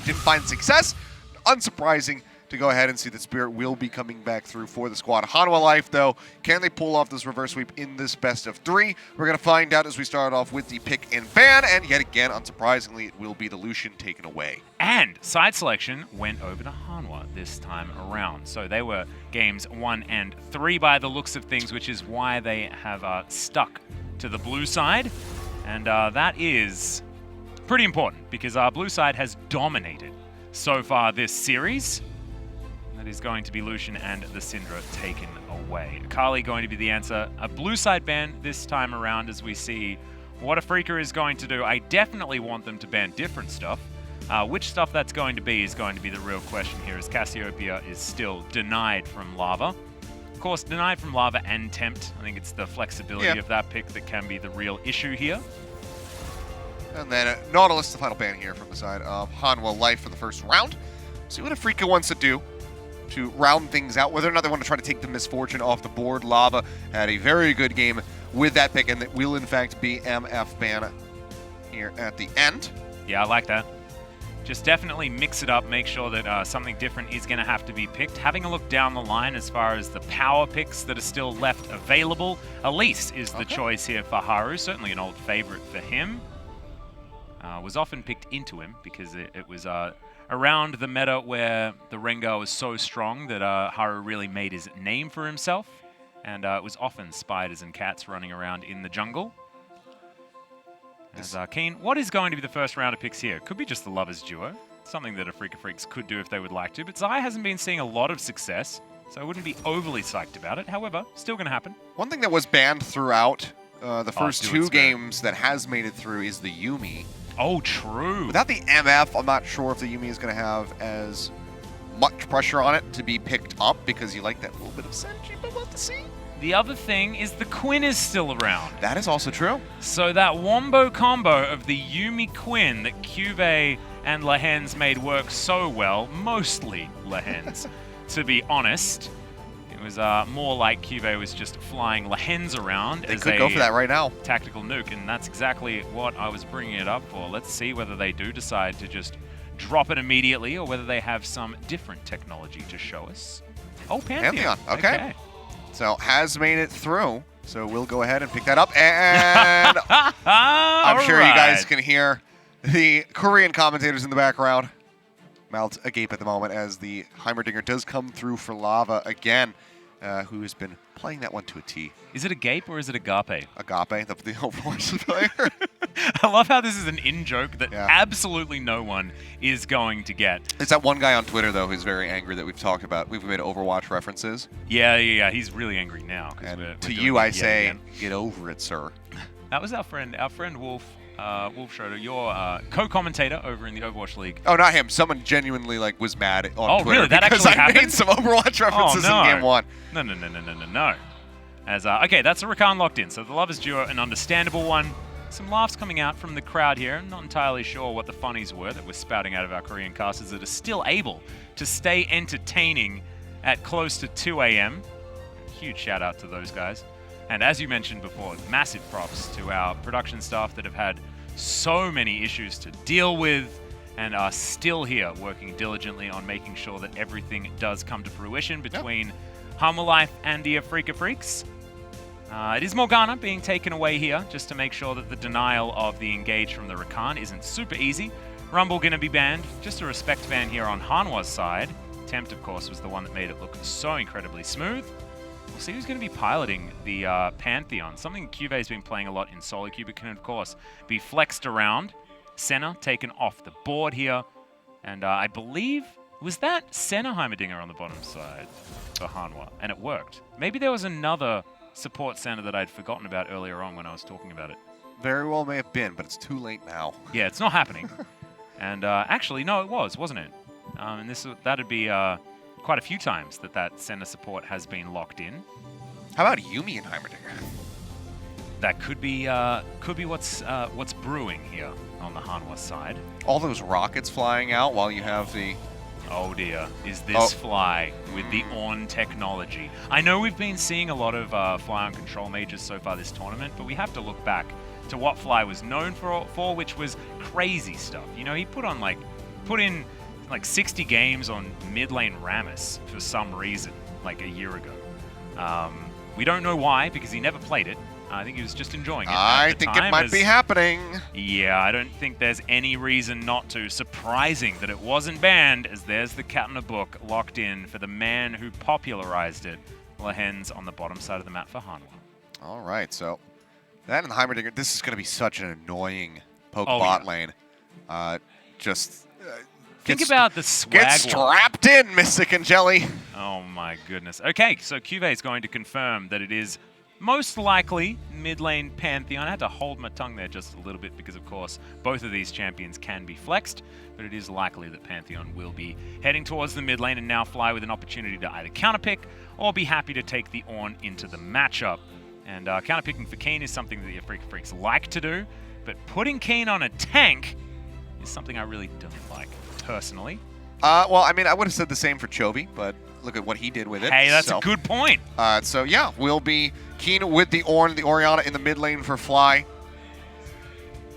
didn't find success. Unsurprising to go ahead and see that Spirit will be coming back through for the squad. Hanwha Life, though, can they pull off this reverse sweep in this best of 3? We're going to find out as we start off with the pick and ban, and yet again, unsurprisingly, it will be the Lucian taken away. And side selection went over to Hanwha this time around. So they were games 1 and 3 by the looks of things, which is why they have stuck to the blue side. And that is pretty important because our blue side has dominated so far this series. That is going to be Lucian and the Syndra taken away. Akali going to be the answer. A blue side ban this time around as we see what Afreeca is going to do. I definitely want them to ban different stuff. Which stuff that's going to be is going to be the real question here, as Cassiopeia is still denied from Lava. Of course, denied from Lava and Tempt. I think it's the flexibility of that pick that can be the real issue here. And then Nautilus, the final ban here from the side of Hanwha Life for the first round. See what Afreeca wants to do to round things out, whether or not they want to try to take the Misfortune off the board. Lava had a very good game with that pick, and that will in fact be MF ban here at the end. Yeah, I like that. Just definitely mix it up, make sure that something different is going to have to be picked. Having a look down the line as far as the power picks that are still left available, Elise is the choice here for Haru, certainly an old favorite for him. Was often picked into him because it was around the meta where the Rengar was so strong that Haru really made his name for himself. And it was often spiders and cats running around in the jungle. As Keen, what is going to be the first round of picks here? Could be just the Lovers Duo. Something that Afreeca Freecs could do if they would like to. But Zai hasn't been seeing a lot of success, so I wouldn't be overly psyched about it. However, still going to happen. One thing that was banned throughout the first 2 games that has made it through is the Yuumi. Oh, true. Without the MF, I'm not sure if the Yuumi is going to have as much pressure on it to be picked up because you like that little bit of synergy, but we'll have to see. The other thing is the Quinn is still around. That is also true. So that wombo combo of the Yuumi Quinn that Cuvée and Lehens made work so well, mostly Lehens, to be honest. It was more like Cuvée was just flying Lehens around They as could a go for that right now. Tactical nuke, and that's exactly what I was bringing it up for. Let's see whether they do decide to just drop it immediately or whether they have some different technology to show us. Oh, Pantheon. Okay. So has made it through. So we'll go ahead and pick that up. And I'm sure you guys can hear the Korean commentators in the background. Mouths agape at the moment as the Heimerdinger does come through for Lava again, who has been playing that one to a T. Is it agape or is it agape? Agape, the Overwatch player. I love how this is an in-joke that absolutely no one is going to get. It's that one guy on Twitter, though, who's very angry that we've talked about. We've made Overwatch references. Yeah. He's really angry now. And to you, I say, get over it, sir. That was our friend Wolf. Wolf Schroeder, your co-commentator over in the Overwatch League. Oh, not him. Someone genuinely was mad on Twitter. Really? That because actually happened? I made some Overwatch references in Game 1. No. As okay, that's a Rakan locked in. So the Lovers Duo, an understandable one. Some laughs coming out from the crowd here. I'm not entirely sure what the funnies were that were spouting out of our Korean casters that are still able to stay entertaining at close to 2 a.m. Huge shout out to those guys. And as you mentioned before, massive props to our production staff that have had so many issues to deal with and are still here working diligently on making sure that everything does come to fruition between Hanwha Life and the Afreeca Freecs. It is Morgana being taken away here just to make sure that the denial of the engage from the Rakan isn't super easy. Rumble going to be banned. Just a respect ban here on Hanwha's side. Tempt, of course, was the one that made it look so incredibly smooth. We'll see who's going to be piloting the Pantheon. Something Cuvé's been playing a lot in solo queue, but can, of course, be flexed around. Senna taken off the board here. And I believe, was that Senna Heimerdinger on the bottom side for Hanwha? And it worked. Maybe there was another support center that I'd forgotten about earlier on when I was talking about it. Very well may have been, but it's too late now. Yeah, it's not happening. And actually, no, it was, wasn't it? And that'd be quite a few times that center support has been locked in. How about Yuumi and Heimerdinger? That could be what's brewing here on the Hanwha side. All those rockets flying out while you have the... Oh dear, is this Fly with the Ornn technology? I know we've been seeing a lot of Fly on control mages so far this tournament, but we have to look back to what Fly was known for, which was crazy stuff. You know, he put on like put in like 60 games on mid lane Rammus for some reason, like a year ago. We don't know why, because he never played it. I think he was just enjoying it. I think it might be happening. Yeah, I don't think there's any reason not to. Surprising that it wasn't banned, as there's the cat in the book locked in for the man who popularized it. Lehens on the bottom side of the map for Hanwha. All right, so that and Heimerdinger, this is going to be such an annoying poke bot lane. Think about the swag. Get strapped in, Mystic and Jelly. Oh my goodness. Okay, so Cuvée is going to confirm that it is most likely mid lane Pantheon. I had to hold my tongue there just a little bit because, of course, both of these champions can be flexed, but it is likely that Pantheon will be heading towards the mid lane and now Fly with an opportunity to either counterpick or be happy to take the Ornn into the matchup. And counterpicking for Keen is something that the Afreeca Freecs like to do, but putting Keen on a tank is something I really don't like, personally. Well, I mean, I would have said the same for Chovy, but look at what he did with it. Hey, that's a good point. So yeah, we'll be Keen with the Ornn, the Orianna in the mid lane for Fly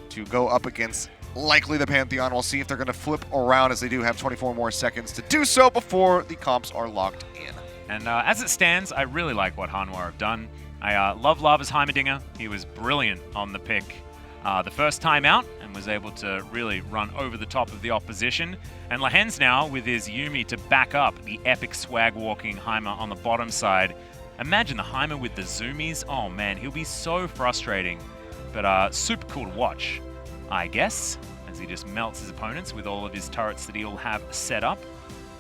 to go up against likely the Pantheon. We'll see if they're going to flip around, as they do have 24 more seconds to do so before the comps are locked in. And as it stands, I really like what Hanwha have done. I love Lava's Heimerdinger. He was brilliant on the pick the first time out and was able to really run over the top of the opposition. And Lehens now with his Yuumi to back up the epic swag walking Heimer on the bottom side. Imagine the Heimer with the zoomies. Oh man, he'll be so frustrating, but super cool to watch, I guess, as he just melts his opponents with all of his turrets that he'll have set up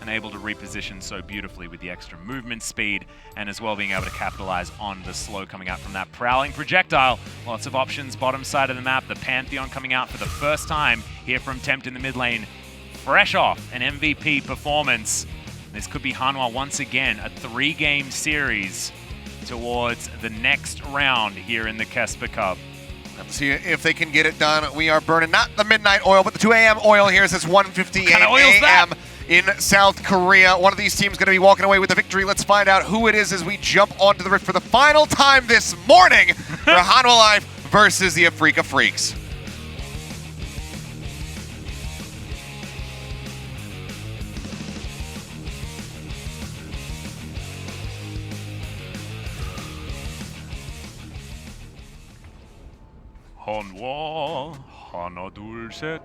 and able to reposition so beautifully with the extra movement speed, and as well being able to capitalize on the slow coming out from that prowling projectile. Lots of options bottom side of the map. The Pantheon coming out for the first time here from Tempt in the mid lane, fresh off an MVP performance. This could be Hanwha once again, a 3-game series towards the next round here in the KeSPA Cup. Let's see if they can get it done. We are burning not the midnight oil, but the 2 a.m. oil here. It's 1:58 a.m. in South Korea. One of these teams going to be walking away with the victory. Let's find out who it is as we jump onto the rift for the final time this morning for Hanwha Live versus the Afreeca Freecs. Hanwha, 하나 둘 셋.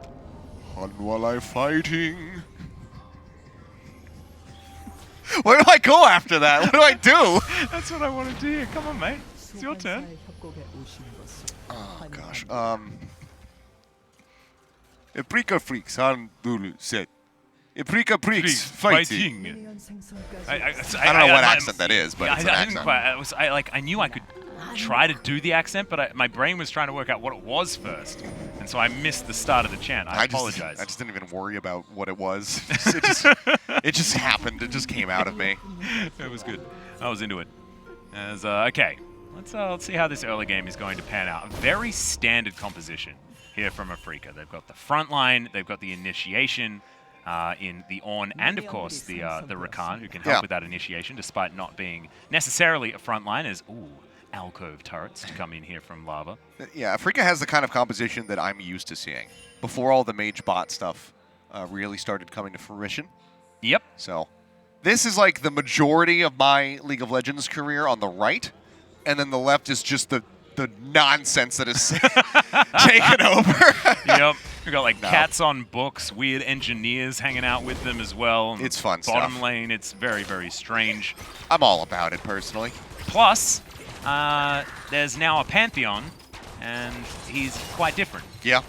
Hanwha Live fighting. Where do I go after that? What do I do? That's what I want to do. Come on, mate. It's your turn. Oh gosh. Afreeca Freecs, 하나 둘 셋. Afreeca Freecs fighting. I don't know what accent that is, but it's an accent. I knew I could try to do the accent, but my brain was trying to work out what it was first, and so I missed the start of the chant. I apologize. I just didn't even worry about what it was. It just happened. It just came out of me. It was good. I was into it. Okay, let's see how this early game is going to pan out. A very standard composition here from Afreeca. They've got the front line, they've got the initiation in the Ornn, and of course the Rakan, who can help with that initiation, despite not being necessarily a front line, as alcove turrets to come in here from Lava. Yeah, Afreeca has the kind of composition that I'm used to seeing before all the mage bot stuff really started coming to fruition. Yep. So this is like the majority of my League of Legends career on the right, and then the left is just the nonsense that is taken over. Yep. We've got like cats on books, weird engineers hanging out with them as well. It's fun Bottom stuff. lane, it's very, very strange. I'm all about it, personally. Plus, there's now a Pantheon, and he's quite different. Yeah,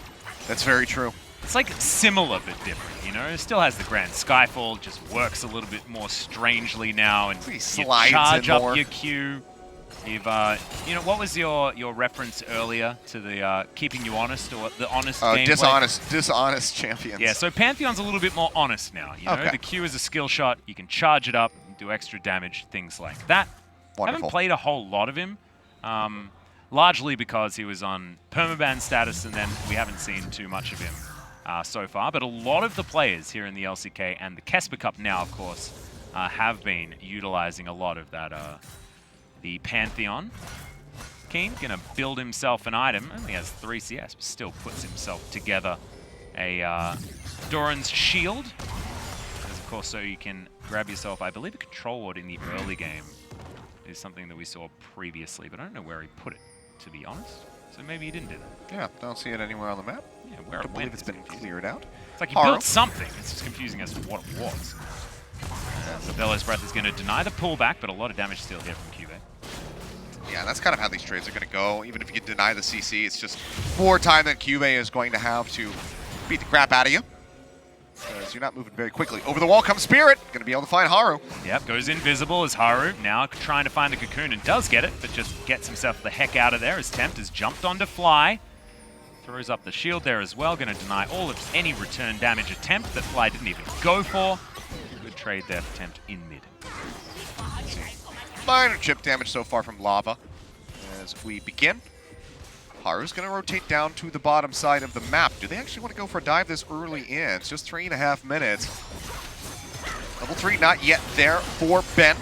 that's very true. It's like similar but different, you know? It still has the Grand Skyfall, just works a little bit more strangely now, and He you slides charge in up more. your Q. You've, you know, what was your reference earlier to the keeping you honest, or the honest gameplay? Dishonest champions. Yeah, so Pantheon's a little bit more honest now. You know, the Q is a skill shot. You can charge it up, do extra damage, things like that. Wonderful. I haven't played a whole lot of him, largely because he was on permaban status, and then we haven't seen too much of him so far. But a lot of the players here in the LCK and the KeSPA Cup now, of course, have been utilizing a lot of that. The Pantheon. Keen gonna build himself an item. Only has 3 CS, but still puts himself together a Doran's shield. As of course, so you can grab yourself, I believe, a control ward in the early game is something that we saw previously, but I don't know where he put it, to be honest. So maybe he didn't do that. Yeah, don't see it anywhere on the map. Yeah, where it I believe it's been cleared out. It's like he built something. It's just confusing as to what it was. So Bellow's Breath is going to deny the pullback, but a lot of damage still here from KeSPA. Yeah, that's kind of how these trades are going to go. Even if you deny the CC, it's just more time that KeSPA is going to have to beat the crap out of you. Because you're not moving very quickly. Over the wall comes Spirit. Going to be able to find Haru. Yep, goes invisible as Haru. Now trying to find a cocoon and does get it, but just gets himself the heck out of there as Tempt has jumped onto Fly. Throws up the shield there as well. Going to deny all of any return damage attempt that Fly didn't even go for. Good trade there for Tempt in mid. Minor chip damage so far from Lava. As we begin, Haru's going to rotate down to the bottom side of the map. Do they actually want to go for a dive this early in? It's just 3.5 minutes. Level 3 not yet there for Ben.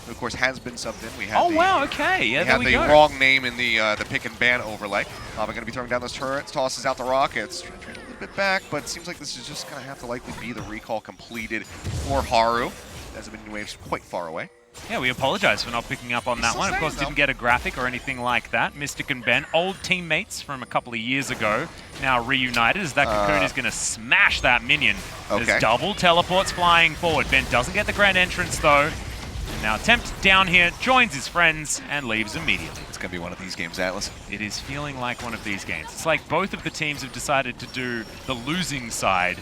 Who, of course, has been subbed in. We had wow, okay. Yeah, there we go. the wrong name in the pick and ban overlay. Lava going to be throwing down those turrets, tosses out the rockets. Trying to trade a little bit back, but it seems like this is just going to have to likely be the recall completed for Haru. As the minion wave's quite far away. Yeah, we apologize for not picking up on that one. Of course, didn't get a graphic or anything like that. Mystic and Ben, old teammates from a couple of years ago, now reunited as that cocoon is going to smash that minion. Okay. There's double teleports flying forward. Ben doesn't get the grand entrance, though. And now Tempt down here, joins his friends, and leaves immediately. It's going to be one of these games, Atlas. It is feeling like one of these games. It's like both of the teams have decided to do the losing side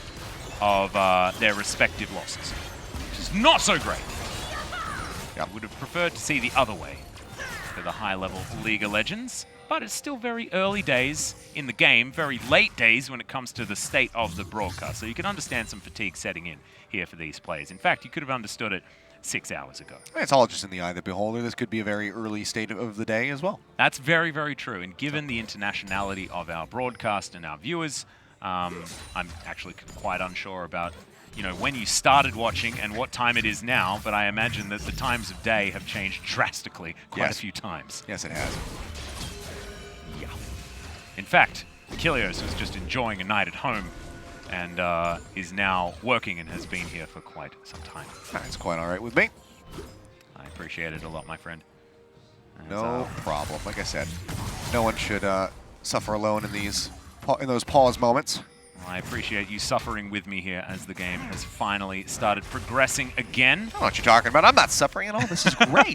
of their respective losses, which is not so great. I would have preferred to see the other way for the high-level League of Legends, but it's still very early days in the game, very late days when it comes to the state of the broadcast, so you can understand some fatigue setting in here for these players. In fact, you could have understood it 6 hours ago. It's all just in the eye of the beholder. This could be a very early state of the day as well. That's very, very true, and given the internationality of our broadcast and our viewers, I'm actually quite unsure about when you started watching and what time it is now, but I imagine that the times of day have changed drastically quite a few times. Yes, it has. Yeah. In fact, Kilios was just enjoying a night at home and is now working and has been here for quite some time. That's quite all right with me. I appreciate it a lot, my friend. No problem. Like I said, no one should suffer alone in those pause moments. I appreciate you suffering with me here as the game has finally started progressing again. I don't know what you're talking about. I'm not suffering at all. This is great.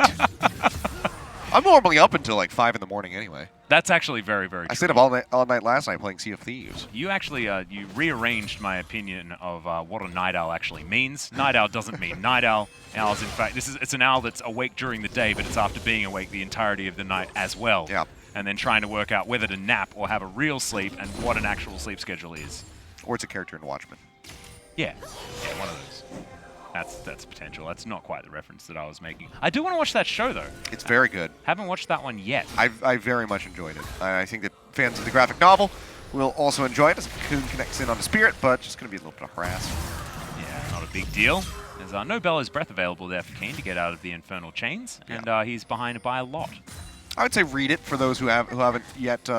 I'm normally up until like 5 in the morning anyway. That's actually very, very true. I stayed up all night last night playing Sea of Thieves. You actually you rearranged my opinion of what a night owl actually means. Night owl doesn't mean night owl. Owls, in fact, it's an owl that's awake during the day, but it's after being awake the entirety of the night as well. Yeah. And then trying to work out whether to nap or have a real sleep and what an actual sleep schedule is. Or it's a character in Watchmen. Yeah, one of those. That's potential. That's not quite the reference that I was making. I do want to watch that show, though. It's very good. Haven't watched that one yet. I very much enjoyed it. I think that fans of the graphic novel will also enjoy it as Cocoon connects in on the Spirit, but just going to be a little bit of harass. Yeah, not a big deal. There's no Bellow's Breath available there for Keen to get out of the Infernal Chains, and he's behind by a lot. I would say read it for those who haven't yet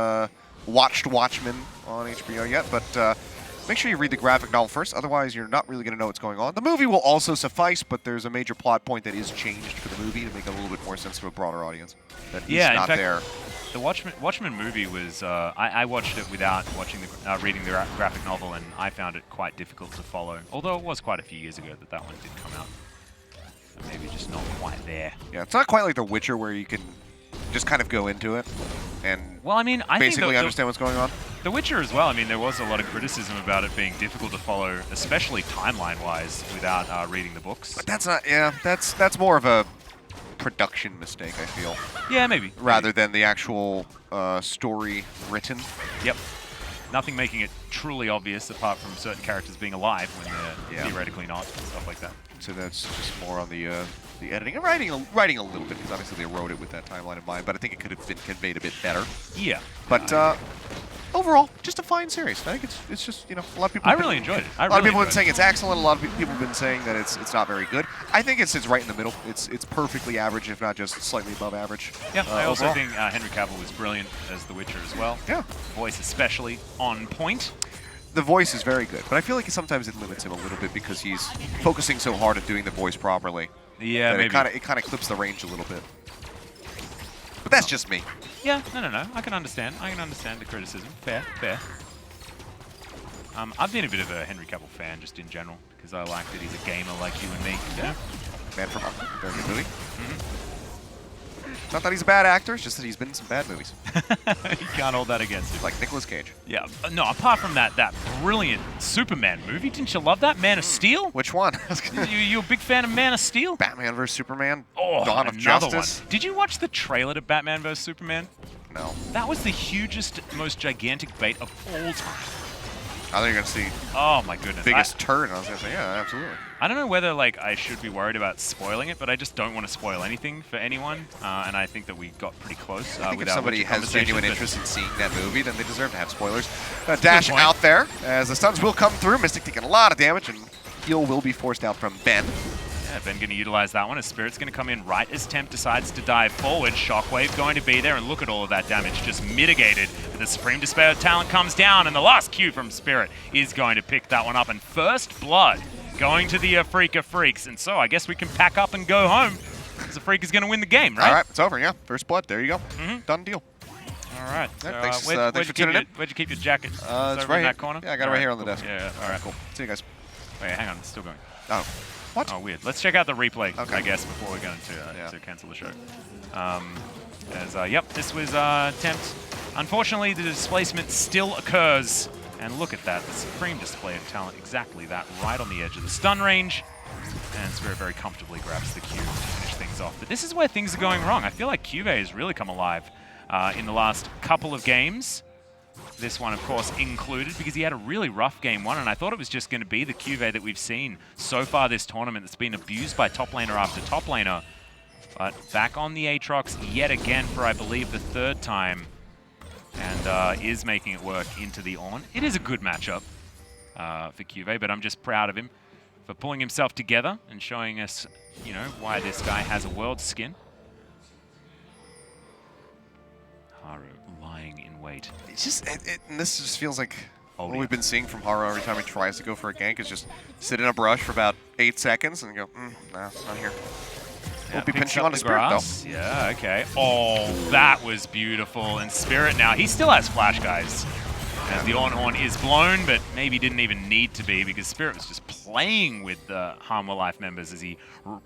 watched Watchmen on HBO yet, but make sure you read the graphic novel first, otherwise you're not really going to know what's going on. The movie will also suffice, but there's a major plot point that is changed for the movie to make it a little bit more sense to a broader audience. That is not in fact, there. The Watchmen movie was, I watched it without reading the graphic novel, and I found it quite difficult to follow, although it was quite a few years ago that one did come out. So maybe just not quite there. Yeah, it's not quite like The Witcher where you can just kind of go into it and I basically think understand what's going on. The Witcher as well. I mean, there was a lot of criticism about it being difficult to follow, especially timeline-wise, without reading the books. But that's not. Yeah, that's more of a production mistake, I feel. Yeah, maybe. Rather than the actual story written. Yep. Nothing making it truly obvious apart from certain characters being alive when they're theoretically not, and stuff like that. So that's just more on the editing and writing a little bit, because obviously they wrote it with that timeline in mind, but I think it could have been conveyed a bit better. Yeah. But overall, just a fine series. I think it's just, a lot of people. I really enjoyed it. A lot of people have been saying it's excellent. A lot of people have been saying that it's not very good. I think it sits right in the middle. It's perfectly average, if not just slightly above average. Yeah, I also overall. think Henry Cavill was brilliant as The Witcher as well. Yeah. Voice especially on point. the voice is very good, but I feel like sometimes it limits him a little bit because he's focusing so hard at doing the voice properly. Yeah, maybe. It kind of clips the range a little bit. But that's just me. Yeah, no. I can understand. I can understand the criticism. Fair, fair. I've been a bit of a Henry Cavill fan just in general because I like that he's a gamer like you and me. Yeah. Man from Uncle. Very good movie. Not that he's a bad actor, it's just that he's been in some bad movies. You can't hold that against him. Like Nicolas Cage. Yeah, no, apart from that brilliant Superman movie, didn't you love that? Man of Steel? Which one? you a big fan of Man of Steel? Batman vs. Superman? Oh, Dawn of another Justice? one. Did you watch the trailer to Batman vs. Superman? No. That was the hugest, most gigantic bait of all time. I thought you were going to see oh my goodness. biggest turn. I was going to say, yeah, absolutely. I don't know whether like I should be worried about spoiling it, but I just don't want to spoil anything for anyone. And I think that we got pretty close. I think if somebody has genuine interest in seeing that movie, then they deserve to have spoilers. Dash out there, as the stuns will come through. Mystic taking a lot of damage, and heal will be forced out from Ben. Yeah, Ben going to utilize that one as Spirit's going to come in right as Temp decides to dive forward. Shockwave going to be there, and look at all of that damage just mitigated. The Supreme Despair talent comes down, and the last Q from Spirit is going to pick that one up. And first blood going to the Afreeca Freecs. And so I guess we can pack up and go home because Afreeca's going to win the game, right? All right, it's over, yeah. First blood, there you go. Done deal. All right. So, thanks for tuning in. Where'd you keep your jacket? It's over right in here. that corner? Yeah, I got it right here on the cool. desk. Yeah, all right. Cool. See you guys. Wait, hang on. It's still going. Oh. What? Oh, weird. Let's check out the replay, okay. I guess, before we go to cancel the show. Yep, this was Tempt. Unfortunately, the displacement still occurs. And look at that, the supreme display of talent, exactly that, right on the edge of the stun range. And Spirit very comfortably grabs the Q to finish things off. But this is where things are going wrong. I feel like QV has really come alive in the last couple of games. This one, of course, included, because he had a really rough game one, and I thought it was just going to be the QV that we've seen so far this tournament that's been abused by top laner after top laner. But back on the Aatrox yet again for, I believe, the third time, and is making it work into the on. It is a good matchup for QV, but I'm just proud of him for pulling himself together and showing us, you know, why this guy has a world skin. Haru lying in wait. It's just, and this just feels like what we've been seeing from Haru every time he tries to go for a gank is just sit in a brush for about 8 seconds and go, nah, not here. Yeah, we'll be pinching on the Spirit, though. Yeah, okay. Oh, that was beautiful. And Spirit now, he still has flash, guys. As the on-horn is blown, but maybe didn't even need to be because Spirit was just playing with the Hanwha Life members as he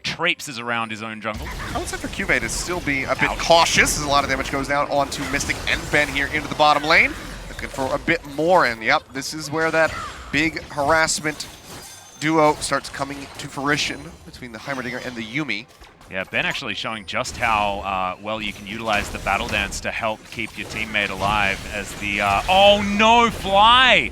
traipses around his own jungle. I would say for QV to still be a bit cautious as a lot of damage goes down onto Mystic and Ben here into the bottom lane. Looking for a bit more, and yep, this is where that big harassment duo starts coming to fruition between the Heimerdinger and the Yuumi. Yeah, Ben actually showing just how well you can utilize the battle dance to help keep your teammate alive as the... oh no, Fly!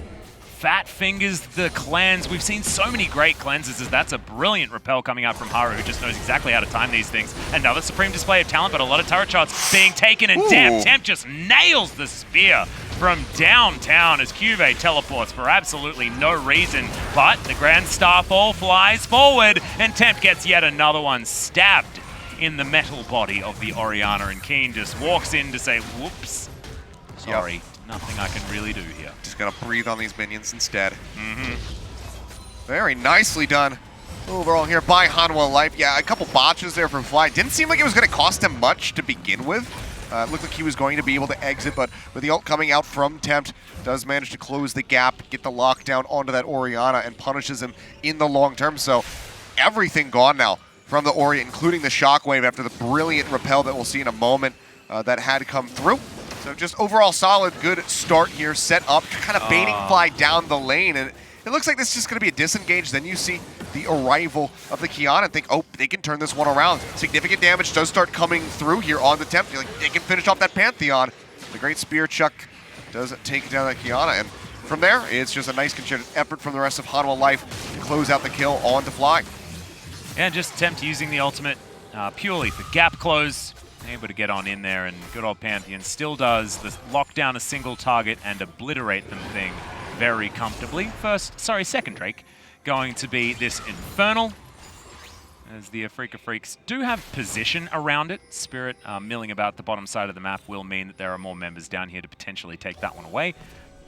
Fat fingers the cleanse. We've seen so many great cleanses as that's a brilliant repel coming out from Haru, who just knows exactly how to time these things. Another supreme display of talent, but a lot of turret shots being taken, and damn, Temp just nails the spear from downtown as QV teleports for absolutely no reason. But the Grand Starfall flies forward, and Temp gets yet another one stabbed in the metal body of the Orianna, and Keen just walks in to say, whoops, sorry, nothing I can really do here. Just gonna breathe on these minions instead. Very nicely done overall here by Hanwha Life. Yeah, a couple botches there from Fly. Didn't seem like it was gonna cost him much to begin with. Looked like he was going to be able to exit, but with the ult coming out from Tempt, does manage to close the gap, get the lockdown onto that Orianna, and punishes him in the long term. So everything gone now from the Ori, including the Shockwave after the brilliant repel that we'll see in a moment that had come through. So just overall solid, good start here, set up, kind of baiting Fly down the lane, and it looks like this is just going to be a disengage. Then you see the arrival of the Qiyana and think, oh, they can turn this one around. Significant damage does start coming through here on the Tempt. Like, they can finish off that Pantheon. The great Spear Chuck does take down that Qiyana, and from there, it's just a nice concerted effort from the rest of Hanwha Life to close out the kill on to Fly. And just Tempt using the ultimate purely for gap close. Able to get on in there, and good old Pantheon still does lock down a single target and obliterate them thing very comfortably. Second Drake going to be this Infernal, as the Afreeca Freecs do have position around it. Spirit milling about the bottom side of the map will mean that there are more members down here to potentially take that one away.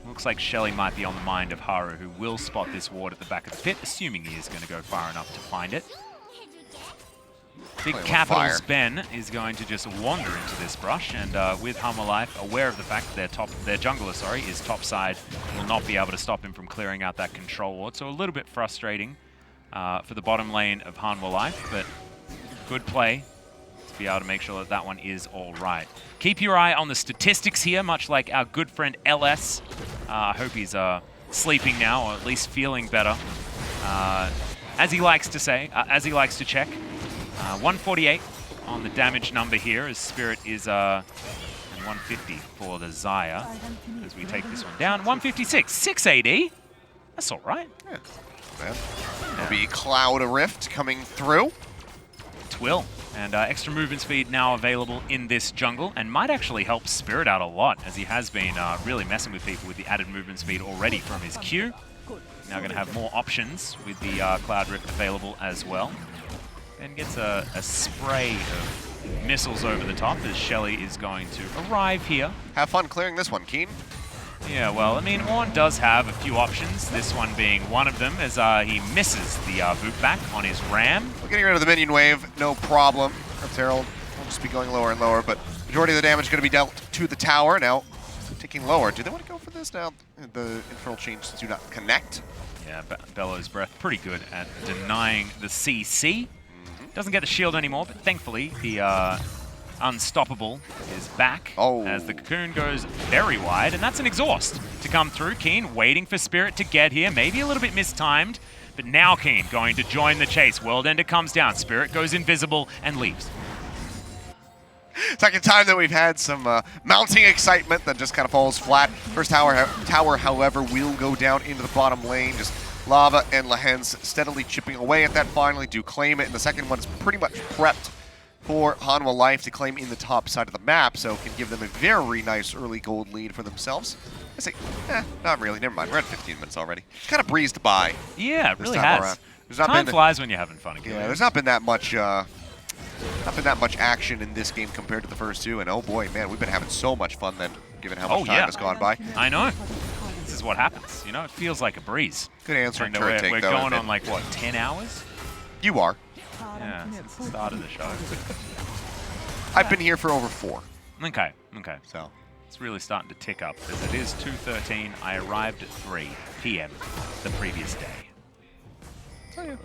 Looks like Shelly might be on the mind of Haru, who will spot this ward at the back of the pit, assuming he is going to go far enough to find it. Big Capitals Ben is going to just wander into this brush, and with Hanwha Life aware of the fact that their jungler, is topside, will not be able to stop him from clearing out that control ward. So a little bit frustrating for the bottom lane of Hanwha Life, but good play to be able to make sure that that one is all right. Keep your eye on the statistics here, much like our good friend LS. I hope he's sleeping now, or at least feeling better, as he likes to say, as he likes to check. 148 on the damage number here, as Spirit is and 150 for the Xayah as we take this one down. 156, 6 AD. That's all right. Yeah. There'll be Cloud Rift coming through. It will. And extra movement speed now available in this jungle, and might actually help Spirit out a lot, as he has been really messing with people with the added movement speed already from his Q. Now going to have more options with the Cloud Rift available as well. And gets a spray of missiles over the top as Shelly is going to arrive here. Have fun clearing this one, Keen. Yeah, well, I mean, Ornn does have a few options, this one being one of them, as he misses the boot back on his Ram. We're getting rid of the minion wave, no problem. Crypt Herald will just be going lower and lower, but majority of the damage going to be dealt to the tower. Now, ticking lower. Do they want to go for this now? The Infernal Chains do not connect. Yeah, Bellow's Breath pretty good at denying the CC. Doesn't get the shield anymore, but thankfully the Unstoppable is back as the Cocoon goes very wide, and that's an exhaust to come through. Keen waiting for Spirit to get here, maybe a little bit mistimed, but now Keen going to join the chase. World Ender comes down, Spirit goes invisible and leaves. Second time that we've had some mounting excitement that just kind of falls flat. First tower, however, will go down into the bottom lane. Just Lava and Lehens steadily chipping away at that. Finally do claim it, and the second one is pretty much prepped for Hanwha Life to claim in the top side of the map, so can give them a very nice early gold lead for themselves. I say, not really. Never mind. We're at 15 minutes already. Kind of breezed by. Yeah, it really has. Time flies when you're having fun again. Yeah, there's not been that much. Action in this game compared to the first two, and oh boy, man, we've been having so much fun then, given how much time has gone by. I know. This is what happens. You know, it feels like a breeze. Good answer. We're going on like what, 10 hours? You are. Yeah, since the start of the show. I've been here for over 4. Okay. So it's really starting to tick up, as it is 2:13. I arrived at 3 p.m. the previous day. Oh, yeah.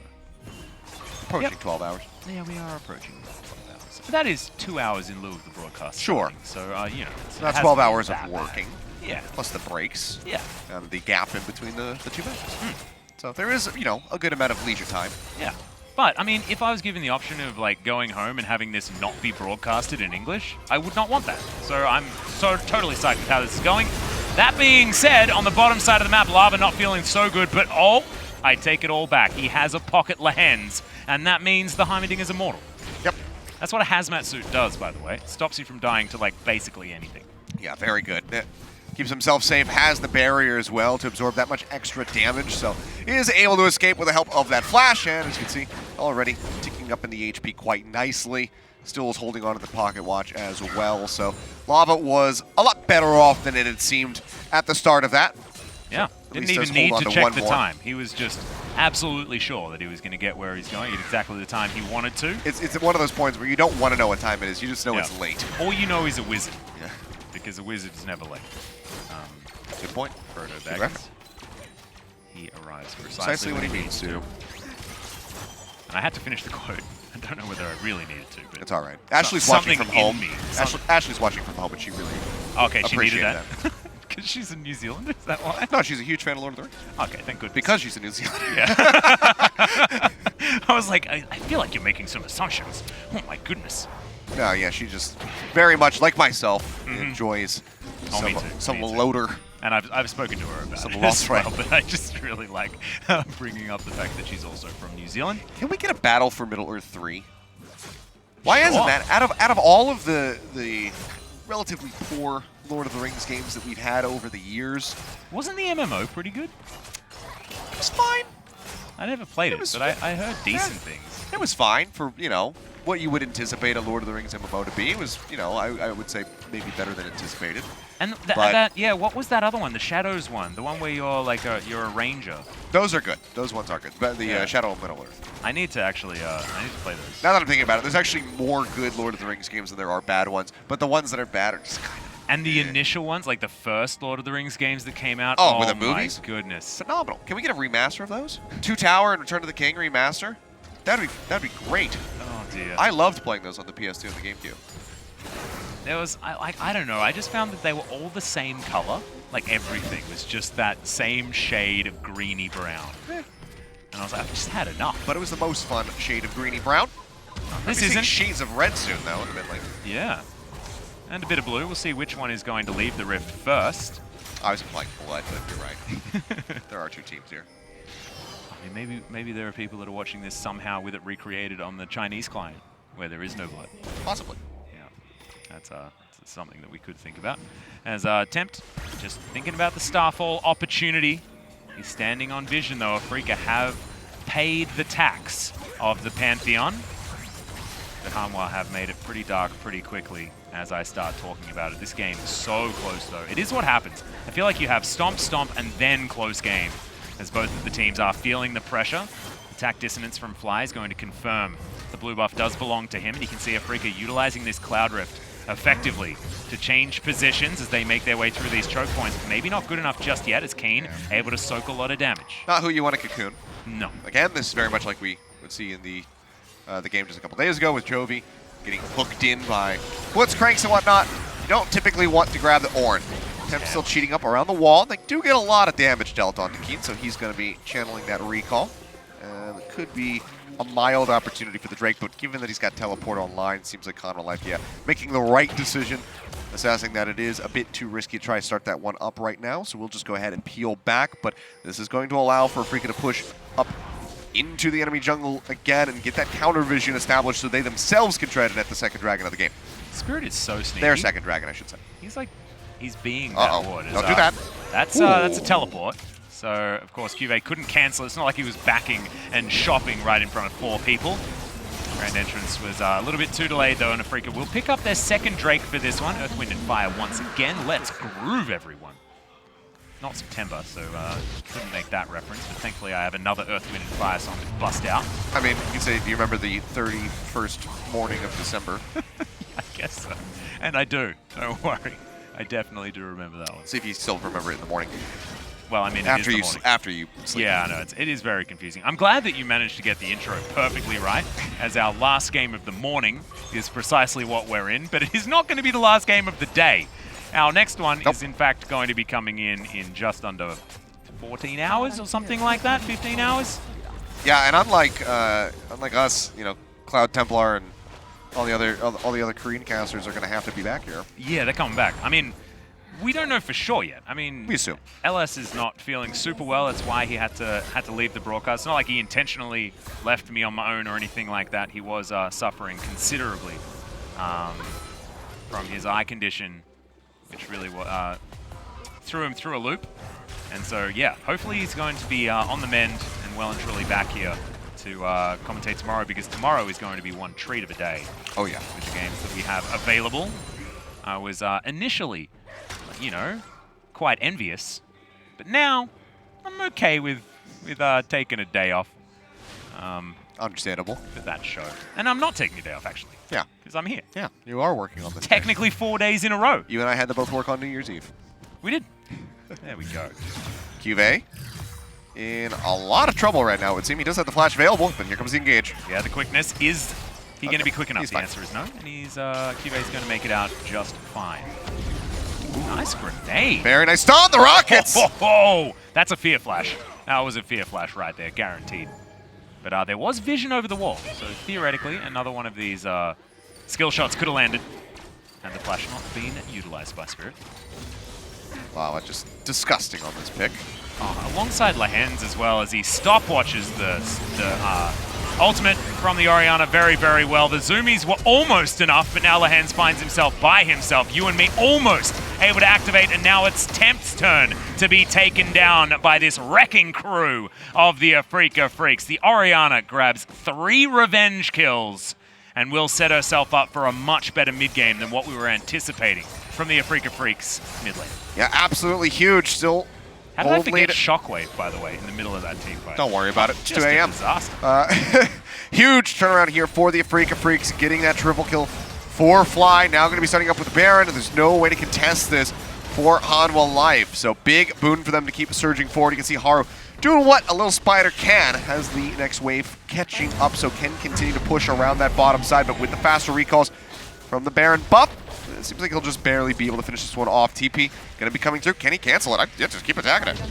Approaching 12 hours. Yeah, we are approaching 12 hours. But that is 2 hours in lieu of the broadcast. Sure. So, you know. Not 12 hours of working. Yeah. Plus the breaks. Yeah. And the gap in between the two matches. So there is, you know, a good amount of leisure time. Yeah. But, I mean, if I was given the option of, like, going home and having this not be broadcasted in English, I would not want that. So I'm totally psyched with how this is going. That being said, on the bottom side of the map, Lava not feeling so good, but I take it all back. He has a pocket Lehens, and that means the Heimerdinger is immortal. Yep. That's what a hazmat suit does, by the way. It stops you from dying to, like, basically anything. Yeah, very good. Keeps himself safe, has the barrier as well to absorb that much extra damage, so he is able to escape with the help of that flash, and as you can see, already ticking up in the HP quite nicely. Still is holding on to the pocket watch as well, so Lava was a lot better off than it had seemed at the start of that. Yeah, didn't even need to check the time. He was just absolutely sure that he was going to get where he's going at exactly the time he wanted to. It's one of those points where you don't want to know what time it is, you just know it's late. All you know is a wizard. Yeah. Because a wizard is never late. Good point. He arrives precisely what he needs to. And I had to finish the quote. I don't know whether I really needed to, but it's all right. Ashley's watching from home. Ashley's watching from home, but she really she needed that. Because she's in New Zealand, is that why? No, she's a huge fan of Lord of the Rings. Okay, thank goodness. Because she's in New Zealand. Yeah. I was like, I feel like you're making some assumptions. Oh my goodness. No, yeah, she just very much, like myself, enjoys some loader. And I've spoken to her about some it as well, but I just really like bringing up the fact that she's also from New Zealand. Can we get a battle for Middle-earth 3? Why isn't that? Out of all of the relatively poor Lord of the Rings games that we've had over the years, wasn't the MMO pretty good? It was fine. I never played it, but I heard decent things. It was fine for, you know, what you would anticipate a Lord of the Rings MMO to be. It was, you know, I would say maybe better than anticipated. And yeah, what was that other one? The Shadows one, the one where you're like you're a ranger. Those are good. Those ones are good. But the Shadow of Middle Earth. I need to actually, play those. Now that I'm thinking about it, there's actually more good Lord of the Rings games than there are bad ones. But the ones that are bad are just kind of. And the initial ones, like the first Lord of the Rings games that came out. Oh, with the movies? My goodness. Phenomenal. Can we get a remaster of those? Two Tower and Return of the King remaster? That'd be great. Oh dear. I loved playing those on the PS2 and the GameCube. There was, I don't know, I just found that they were all the same color. Like everything was just that same shade of greeny brown. And I was like, I've just had enough. But it was the most fun shade of greeny brown. This isn't shades of red soon, though, admittedly. Yeah. And a bit of blue. We'll see which one is going to leave the rift first. I was playing blood, but you're right. There are two teams here. I mean, maybe there are people that are watching this somehow with it recreated on the Chinese client, where there is no blood. Possibly. That's something that we could think about. As Tempt, just thinking about the Starfall opportunity. He's standing on vision, though. Afreeca have paid the tax of the Pantheon. The Hanwha have made it pretty dark pretty quickly as I start talking about it. This game is so close, though. It is what happens. I feel like you have stomp, stomp, and then close game, as both of the teams are feeling the pressure. Attack dissonance from Fly is going to confirm the blue buff does belong to him, and you can see Afreeca utilizing this Cloud Rift effectively to change positions as they make their way through these choke points. Maybe not good enough just yet, as Kane able to soak a lot of damage. Not who you want to cocoon. No. Again, this is very much like we would see in the game just a couple days ago with Jovi getting hooked in by Blitzcranks and whatnot. You don't typically want to grab the Ornn. Tempt still cheating up around the wall. They do get a lot of damage dealt onto Keen, so he's going to be channeling that recall. And it could be a mild opportunity for the Drake, but given that he's got teleport online, it seems like Conor Life, making the right decision, assessing that it is a bit too risky to try to start that one up right now, so we'll just go ahead and peel back, but this is going to allow for Afreeca to push up into the enemy jungle again and get that counter vision established so they themselves can try to net the second dragon of the game. Spirit is so sneaky. Their second dragon, I should say. He's being that ward. Don't do that. That's a teleport. So, of course, QV couldn't cancel. It's not like he was backing and shopping right in front of 4 people. Grand entrance was a little bit too delayed, though, and Afreeca will pick up their second Drake for this one. Earth, Wind, and Fire once again. Let's groove, everyone. Not September, so couldn't make that reference, but thankfully I have another Earth, Wind, and Fire song to bust out. I mean, you can say, do you remember the 31st morning of December? I guess so. And I do. Don't worry. I definitely do remember that one. See if you still remember it in the morning. Well, I mean, after you sleep. Yeah, I know. It is very confusing. I'm glad that you managed to get the intro perfectly right, as our last game of the morning is precisely what we're in, but it is not going to be the last game of the day. Our next one is, in fact, going to be coming in just under 14 hours or something like that, 15 hours? Yeah, and unlike us, Cloud Templar and all the other Korean casters are going to have to be back here. Yeah, they're coming back. I mean, we don't know for sure yet. I mean, we assume LS is not feeling super well. That's why he had to leave the broadcast. It's not like he intentionally left me on my own or anything like that. He was suffering considerably from his eye condition, which really threw him through a loop. And so, yeah, hopefully he's going to be on the mend and well and truly back here to commentate tomorrow, because tomorrow is going to be one treat of a day. Oh, yeah. With the games that we have available. I was initially, quite envious, but now I'm okay with taking a day off. Understandable. For that show. And I'm not taking a day off, actually. Yeah. Because I'm here. Yeah, you are working on this. Technically 4 days in a row. You and I had to both work on New Year's Eve. We did. There we go. QV in a lot of trouble right now. It would seem he does have the flash available, but here comes the engage. Yeah, the quickness. Is he going to be quick enough? The answer is no. And QV's going to make it out just fine. Ooh, nice grenade. Very nice stun. The rockets. Oh, that's a fear flash. That was a fear flash right there, guaranteed. But there was vision over the wall, so theoretically another one of these skill shots could have landed, and the flash not being utilized by Spirit. Wow, that's just disgusting on this pick. Alongside Lehens as well, as he stopwatches the ultimate from the Orianna very, very well. The zoomies were almost enough, but now Lehens finds himself by himself. You and me almost able to activate, and now it's Tempt's turn to be taken down by this wrecking crew of the Afreeca Freecs. The Orianna grabs 3 revenge kills, and will set herself up for a much better mid-game than what we were anticipating from the Afreeca Freecs mid lane. Yeah, absolutely huge. Still. How did I forget Shockwave, by the way, in the middle of that team fight? Don't worry about it. It's 2 a.m. Disaster. Huge turnaround here for the Afreeca Freecs, getting that triple kill for Fly. Now going to be starting up with Baron, and there's no way to contest this for Hanwha Life. So big boon for them to keep surging forward. You can see Haru doing what a little spider can, has the next wave catching up, so can continue to push around that bottom side, but with the faster recalls from the Baron buff, it seems like he'll just barely be able to finish this one off. TP going to be coming through. Can he cancel it? Yeah, just keep attacking it.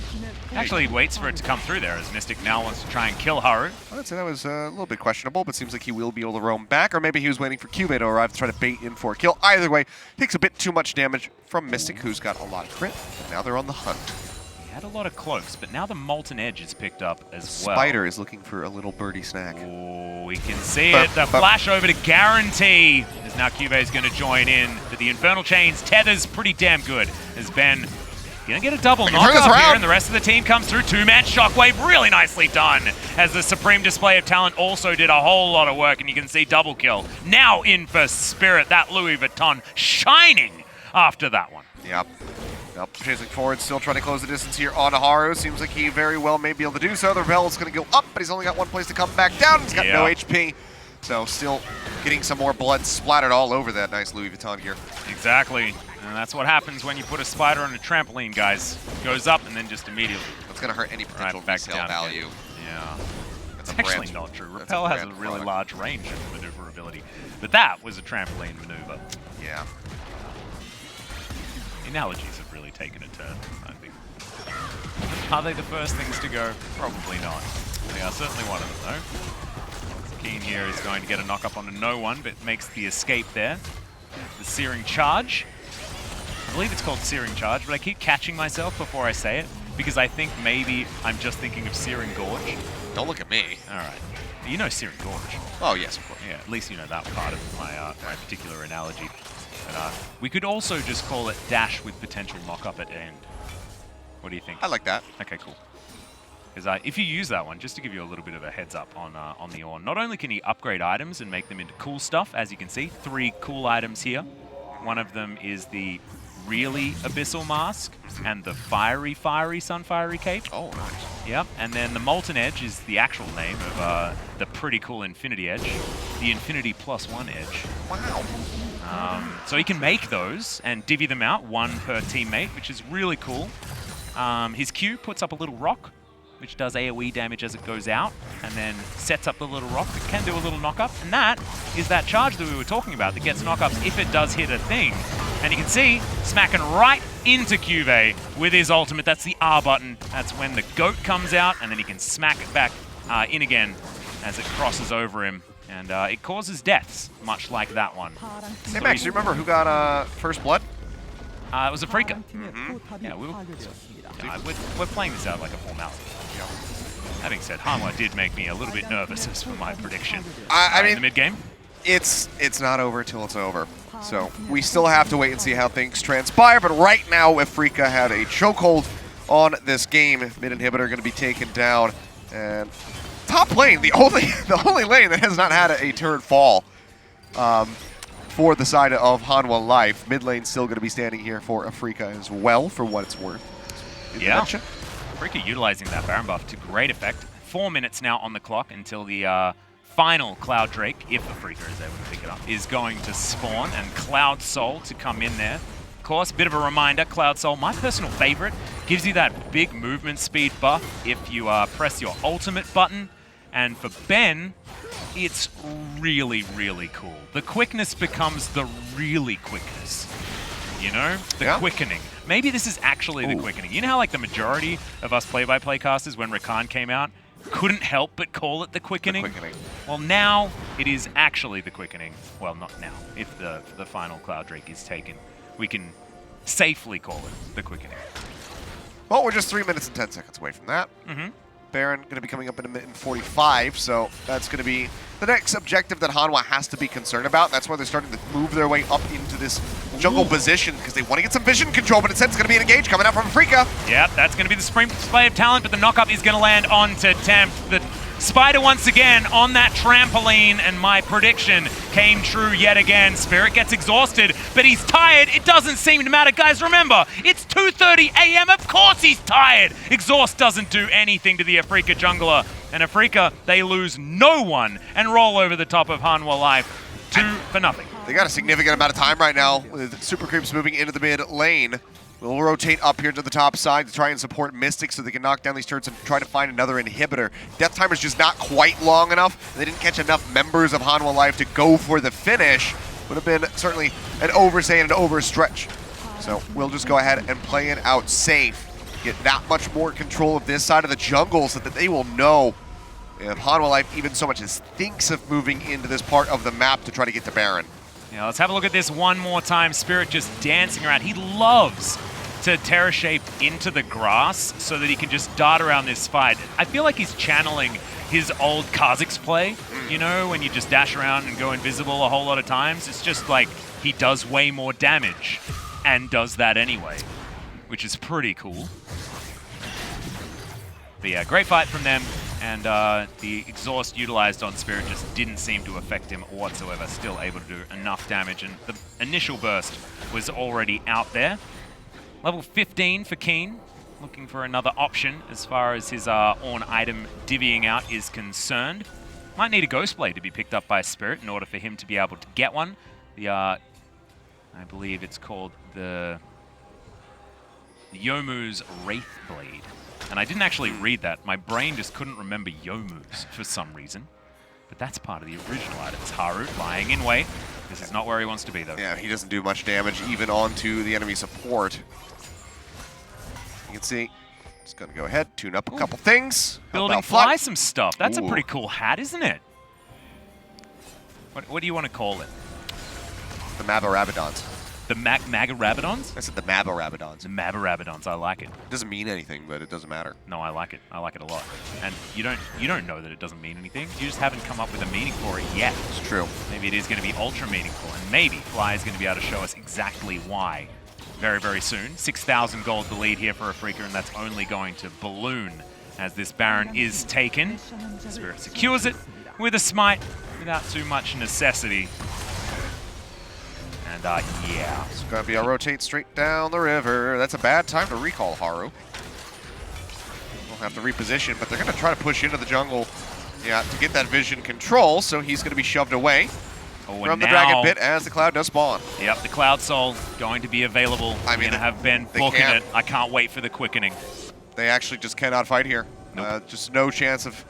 Actually waits for it to come through there as Mystic now wants to try and kill Haru. I'd say that was a little bit questionable, but seems like he will be able to roam back, or maybe he was waiting for KeSPA to arrive to try to bait in for a kill. Either way, takes a bit too much damage from Mystic, who's got a lot of crit. And now they're on the hunt. He had a lot of cloaks, but now the Molten Edge is picked up as well. Spider is looking for a little birdie snack. Oh, we can see it. The flash over to Guarantee. As now KeSPA is going to join in. But the Infernal Chains tether's pretty damn good. As Ben gonna get a double knock-up here, and the rest of the team comes through. Two-man Shockwave, really nicely done. As the Supreme Display of Talent also did a whole lot of work, and you can see double kill. Now in for Spirit, that Louis Vuitton shining after that one. Yep. Chasing forward, still trying to close the distance here on Haru. Seems like he very well may be able to do so. The Rebel is going to go up, but he's only got one place to come back down. He's got no HP, so still getting some more blood splattered all over that nice Louis Vuitton gear. Exactly, and that's what happens when you put a spider on a trampoline, guys. It goes up and then just immediately. That's going to hurt any potential resale value. Yeah. It's actually not true. Repel has a really large range of maneuverability, but that was a trampoline maneuver. Yeah. Analogies have really taken a turn, I think. Are they the first things to go? Probably not. They are certainly one of them, though. Keen here is going to get a knock-up onto no one, but makes the escape there. The Searing Charge. I believe it's called Searing Charge, but I keep catching myself before I say it, because I think maybe I'm just thinking of Searing Gorge. Don't look at me. All right. You know Searing Gorge. Oh, yes, of course. Yeah, at least you know that part of my particular analogy. But, we could also just call it dash with potential knock-up at end. What do you think? I like that. Okay, cool. Because if you use that one, just to give you a little bit of a heads up on the Ornn, not only can he upgrade items and make them into cool stuff, as you can see, 3 cool items here. One of them is the really Abyssal Mask and the Fiery Sunfiery Cape. Oh, nice. Yep, and then the Molten Edge is the actual name of the pretty cool Infinity Edge, the Infinity +1 Edge. Wow. So he can make those and divvy them out, 1 per teammate, which is really cool. His Q puts up a little rock, which does AoE damage as it goes out, and then sets up the little rock that can do a little knock-up, and that is that charge that we were talking about that gets knock-ups if it does hit a thing. And you can see, smacking right into KeSPA with his ultimate. That's the R button. That's when the goat comes out, and then he can smack it back in again as it crosses over him. And it causes deaths, much like that one. Hey, Max, you remember who got first blood? It was Afreeca. Yeah, we're playing this out like a formality. Yeah. Having said, Hanwha did make me a little bit nervous as for my prediction. I mean, in the mid-game. It's not over till it's over. So we still have to wait and see how things transpire. But right now, Afreeca had a chokehold on this game. Mid inhibitor going to be taken down, and top lane, the only lane that has not had a turret fall for the side of Hanwha Life. Mid lane still going to be standing here for Afreeca as well, for what it's worth. Yeah, Afreeca utilizing that Baron buff to great effect. 4 minutes now on the clock until the final Cloud Drake, if Afreeca is able to pick it up, is going to spawn, and Cloud Soul to come in there. Of course, bit of a reminder, Cloud Soul, my personal favorite, gives you that big movement speed buff if you press your ultimate button. And for Ben, it's really, really cool. The quickness becomes the really quickness. You know? The quickening. Maybe this is actually the quickening. You know how like the majority of us play-by-play casters, when Rakan came out, couldn't help but call it the quickening? The quickening. Well, now it is actually the quickening. Well, not now. If the final Cloud Drake is taken, we can safely call it the quickening. Well, we're just 3 minutes and 10 seconds away from that. Baron going to be coming up in a minute and 45, so that's going to be the next objective that Hanwha has to be concerned about. That's why they're starting to move their way up into this jungle position, because they want to get some vision control, but instead it's going to be an engage coming out from Afreeca. Yep, that's going to be the Supreme Display of Talent, but the knock-up is going to land onto Temp. The Spider once again on that trampoline, and my prediction came true yet again. Spirit gets exhausted, but he's tired. It doesn't seem to matter. Guys, remember, it's 2:30 a.m. Of course he's tired. Exhaust doesn't do anything to the Afreeca jungler. And Afreeca, they lose no one and roll over the top of Hanwha Life. 2-0. They got a significant amount of time right now with Super Creeps moving into the mid lane. We'll rotate up here to the top side to try and support Mystic so they can knock down these turrets and try to find another inhibitor. Death Timer's just not quite long enough. They didn't catch enough members of Hanwha Life to go for the finish. Would have been certainly an overstay and an overstretch. So we'll just go ahead and play it out safe. Get that much more control of this side of the jungle so that they will know if Hanwha Life even so much as thinks of moving into this part of the map to try to get to Baron. Yeah, let's have a look at this one more time. Spirit just dancing around. He loves to Terra Shape into the grass so that he can just dart around this fight. I feel like he's channeling his old Kha'Zix play, you know, when you just dash around and go invisible a whole lot of times. It's just like he does way more damage and does that anyway, which is pretty cool. But yeah, great fight from them. And the exhaust utilized on Spirit just didn't seem to affect him whatsoever. Still able to do enough damage, and the initial burst was already out there. Level 15 for Keen, looking for another option as far as his Ornn item divvying out is concerned. Might need a Ghost Blade to be picked up by Spirit in order for him to be able to get one. The I believe it's called the Youmuu's Wraith Blade. And I didn't actually read that. My brain just couldn't remember Youmuu's for some reason. But that's part of the original item. It's Haru lying in wait. This is not where he wants to be, though. Yeah, he doesn't do much damage even onto the enemy support. You can see, just going to go ahead, tune up a couple things. Building Fly some stuff. That's a pretty cool hat, isn't it? What do you want to call it? The Mabarabadons. The Magarabadons? I said the Mabarabadons. The Mabarabadons, I like it. It doesn't mean anything, but it doesn't matter. No, I like it. I like it a lot. And you don't know that it doesn't mean anything. You just haven't come up with a meaning for it yet. It's true. Maybe it is going to be ultra meaningful, and maybe Fly is going to be able to show us exactly why very, very soon. 6,000 gold the lead here for Afreeca, and that's only going to balloon as this Baron is taken. Spirit secures it with a smite without too much necessity. And yeah. It's going to be a rotate straight down the river. That's a bad time to recall Haru. We'll have to reposition, but they're going to try to push into the jungle, yeah, to get that vision control, so he's going to be shoved away from the Dragon Pit as the Cloud does spawn. Yep, the Cloud Soul going to be available. I'm going to have Ben booking it. I can't wait for the quickening. They actually just cannot fight here. Nope. Just no chance of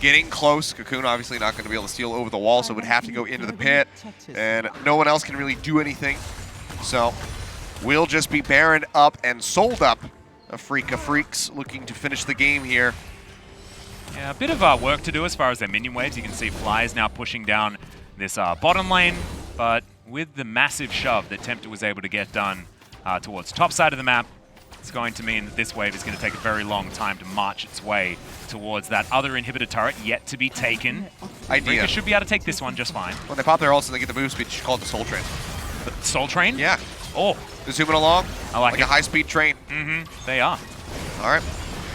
getting close. Cocoon obviously not going to be able to steal over the wall, so would have to go into the pit, and no one else can really do anything. So we'll just be Baron up and sold up. Afreeca Freecs looking to finish the game here. Yeah, a bit of work to do as far as their minion waves. You can see Fly is now pushing down this bottom lane, but with the massive shove that Tempter was able to get done towards top side of the map, it's going to mean that this wave is going to take a very long time to march its way towards that other inhibitor turret yet to be taken. Idea. Afreeca should be able to take this one just fine. When they pop their ults and they get the move speed, you should call it the Soul Train. The Soul Train? Yeah. Oh. They're zooming along. I like it. A high-speed train. Mm-hmm. They are. All right.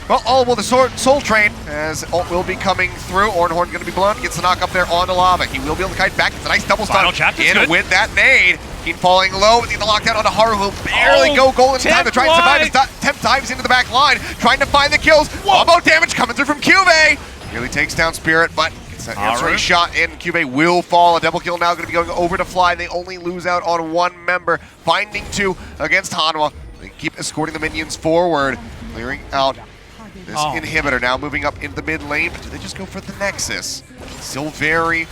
Well, the Soul Train, as ult will be coming through. Ornhorn going to be blown. Gets the knock up there on the lava. He will be able to kite back. It's a nice double stun. In with that nade. Keep falling low. With the lockdown onto Haru, who will barely go golden time to try and survive as Temp dives into the back line, trying to find the kills. Combo damage coming through from Cube. Nearly takes down Spirit, but gets that answering shot in. Cube will fall. A double kill now going to be going over to Fly. They only lose out on one member. Finding two against Hanwha. They keep escorting the minions forward, clearing out this inhibitor. Now moving up into the mid lane, but do they just go for the Nexus? Still very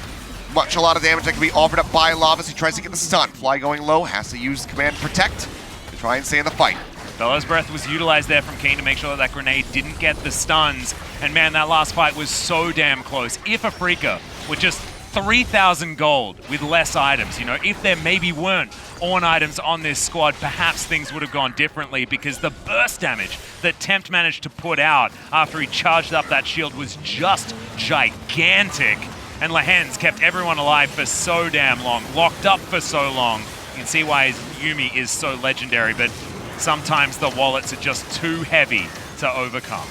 much a lot of damage that can be offered up by Lavas. He tries to get the stun. Fly going low, has to use Command Protect to try and stay in the fight. Bellow's Breath was utilized there from Kane to make sure that grenade didn't get the stuns. And man, that last fight was so damn close. If Afreeca were just 3,000 gold with less items, you know, if there maybe weren't Ornn items on this squad, perhaps things would have gone differently, because the burst damage that Tempt managed to put out after he charged up that shield was just gigantic. And Lehens kept everyone alive for so damn long, locked up for so long. You can see why his Yuumi is so legendary, but sometimes the wallets are just too heavy to overcome.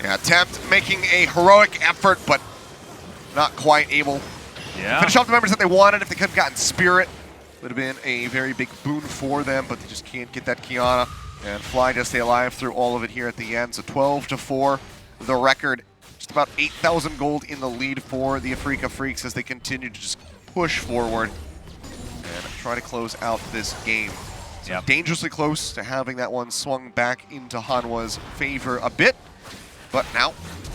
Yeah, Tempt making a heroic effort, but not quite able to finish off the members that they wanted. If they could have gotten Spirit, would have been a very big boon for them, but they just can't get that Kiana. And Fly does stay alive through all of it here at the end. So 12-4, the record. Just about 8,000 gold in the lead for the Afreeca Freecs as they continue to just push forward and try to close out this game. So dangerously close to having that one swung back into Hanwha's favor a bit. But now,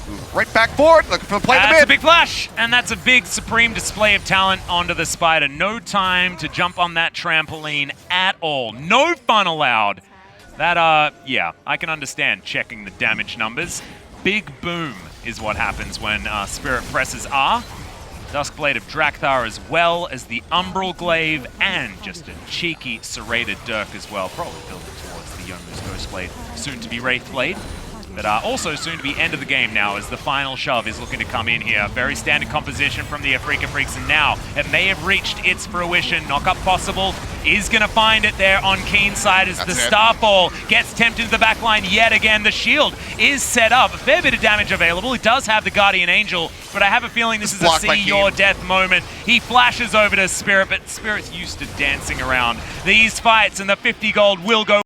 move right back forward, looking for the play in the mid. That's a big flash, and that's a big supreme display of talent onto the Spider. No time to jump on that trampoline at all. No fun allowed. That, yeah, I can understand checking the damage numbers. Big boom is what happens when Spirit presses R. Duskblade of Drakthar as well as the Umbral Glaive, and just a cheeky serrated Dirk as well. Probably building towards the Yomu's Ghostblade, soon to be Wraithblade. But also soon to be end of the game now as the final shove is looking to come in here. Very standard composition from the Afreeca Freecs, and now it may have reached its fruition. Knock-up possible, is going to find it there on Keen's side as the Starfall gets tempted to the back line yet again. The shield is set up, a fair bit of damage available. He does have the Guardian Angel, but I have a feeling this is a see your death moment. He flashes over to Spirit, but Spirit's used to dancing around these fights, and the 50 gold will go